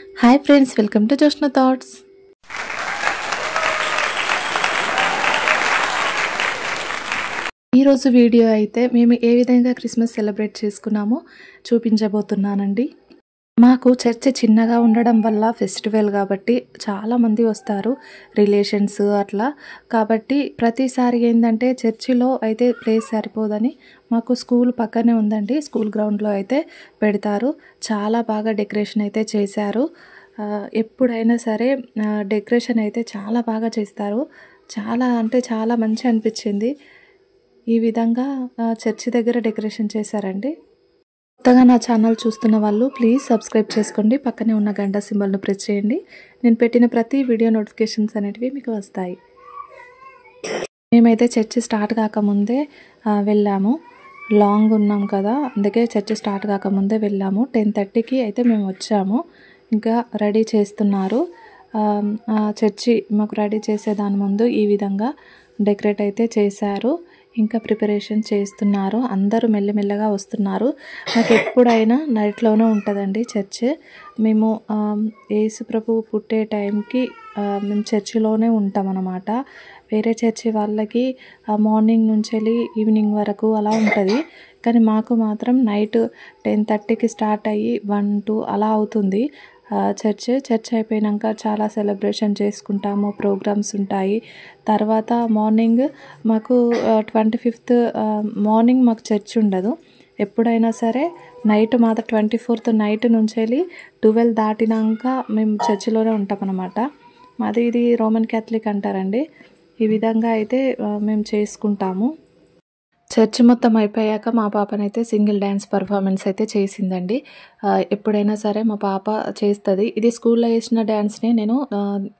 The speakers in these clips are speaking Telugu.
Hi friends, welcome to Joshna thoughts. ఈరోజు వీడియో అయితే మేము ఏ విధంగా క్రిస్మస్ సెలబ్రేట్ చేసుకున్నామో చూపించబోతున్నానండి. మాకు చర్చ్ చిన్నగా ఉండడం వల్ల ఫెస్టివల్ కాబట్టి చాలామంది వస్తారు, రిలేషన్స్ అట్లా. కాబట్టి ప్రతిసారి ఏంటంటే చర్చిలో అయితే ప్లేస్ సరిపోదని మాకు స్కూల్ పక్కనే ఉందండి, స్కూల్ గ్రౌండ్లో అయితే పెడతారు. చాలా బాగా డెకరేషన్ అయితే చేశారు. ఎప్పుడైనా సరే డెకరేషన్ అయితే చాలా బాగా చేస్తారు. చాలా అంటే చాలా మంచి అనిపించింది. ఈ విధంగా చర్చి దగ్గర డెకరేషన్ చేశారండి. కొత్తగా నా ఛానల్ చూస్తున్న వాళ్ళు ప్లీజ్ సబ్స్క్రైబ్ చేసుకోండి, పక్కనే ఉన్న గంట సింబల్ను ప్రెస్ చేయండి. నేను పెట్టిన ప్రతి వీడియో నోటిఫికేషన్స్ అనేటివి మీకు వస్తాయి. మేమైతే చర్చి స్టార్ట్ కాకముందే వెళ్ళాము. లాంగ్ ఉన్నాం కదా, అందుకే చర్చి స్టార్ట్ కాకముందే వెళ్ళాము. 10:30కి అయితే మేము వచ్చాము. ఇంకా రెడీ చేస్తున్నారు. చర్చి మాకు రెడీ చేసే దాని ముందు ఈ విధంగా డెకరేట్ అయితే చేశారు. ఇంకా ప్రిపరేషన్ చేస్తున్నారు. అందరూ మెల్లమెల్లగా వస్తున్నారు. నాకు ఎప్పుడైనా నైట్లోనే ఉంటుందండి చర్చ్. మేము యేసు ప్రభు పుట్టే టైంకి మేము చర్చిలోనే ఉంటాం అన్నమాట. వేరే చర్చి వాళ్ళకి మార్నింగ్ నుంచి వెళ్ళి ఈవినింగ్ వరకు అలా ఉంటుంది. కానీ మాకు మాత్రం నైట్ 10:30కి స్టార్ట్ అయ్యి 1-2 అలా అవుతుంది. చర్చ్ అయిపోయాక చాలా సెలబ్రేషన్ చేసుకుంటాము, ప్రోగ్రామ్స్ ఉంటాయి. తర్వాత మార్నింగ్ మాకు 25th మార్నింగ్ మాకు చర్చ్ ఉండదు. ఎప్పుడైనా సరే నైట్ మాత్రం 24th నైట్ నుంచి వెళ్ళి 12 దాటినాక మేము చర్చిలోనే ఉంటాం అన్నమాట. మాది ఇది రోమన్ క్యాథలిక్ అంటారండి. ఈ విధంగా అయితే మేము చేసుకుంటాము. చర్చ్ మొత్తం అయిపోయాక మా పాపనైతే సింగిల్ డ్యాన్స్ పర్ఫార్మెన్స్ అయితే చేసిందండి. ఎప్పుడైనా సరే మా పాప చేస్తుంది. ఇది స్కూల్లో వేసిన డ్యాన్స్ని నేను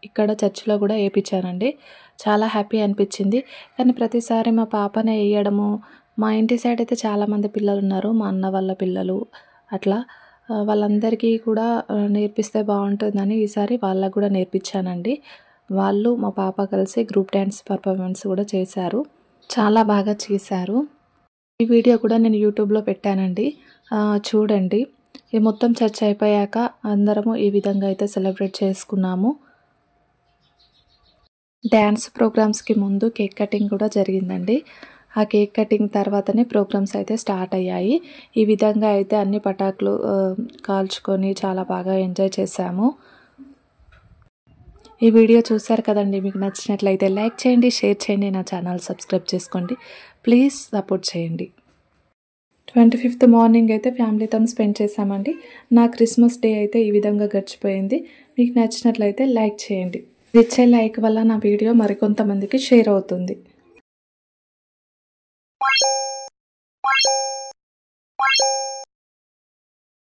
ఇక్కడ చర్చిలో కూడా వేయించానండి. చాలా హ్యాపీ అనిపించింది. కానీ ప్రతిసారి మా పాపనే వేయడము, మా ఇంటి సైడ్ అయితే చాలామంది పిల్లలు ఉన్నారు, మా అన్న వాళ్ళ పిల్లలు అట్లా. వాళ్ళందరికీ కూడా నేర్పిస్తే బాగుంటుందని ఈసారి వాళ్ళకు కూడా నేర్పించానండి. వాళ్ళు మా పాప కలిసి గ్రూప్ డ్యాన్స్ పర్ఫార్మెన్స్ కూడా చేశారు. చాలా బాగా చేశారు. ఈ వీడియో కూడా నేను యూట్యూబ్లో పెట్టానండి, చూడండి. ఈ మొత్తం చర్చ్ అయిపోయాక అందరము ఈ విధంగా అయితే సెలబ్రేట్ చేసుకున్నాము. డ్యాన్స్ ప్రోగ్రామ్స్కి ముందు కేక్ కటింగ్ కూడా జరిగిందండి. ఆ కేక్ కటింగ్ తర్వాతనే ప్రోగ్రామ్స్ అయితే స్టార్ట్ అయ్యాయి. ఈ విధంగా అయితే అన్ని పటాకులు కాల్చుకొని చాలా బాగా ఎంజాయ్ చేశాము. ఈ వీడియో చూశారు కదండి, మీకు నచ్చినట్లయితే లైక్ చేయండి, షేర్ చేయండి, నా ఛానల్ సబ్స్క్రైబ్ చేసుకోండి, ప్లీజ్ సపోర్ట్ చేయండి. 25th మార్నింగ్ అయితే ఫ్యామిలీతో స్పెండ్ చేశామండి. నా క్రిస్మస్ డే అయితే ఈ విధంగా గడిచిపోయింది. మీకు నచ్చినట్లయితే లైక్ చేయండి. ఇచ్చే లైక్ వల్ల నా వీడియో మరికొంతమందికి షేర్ అవుతుంది.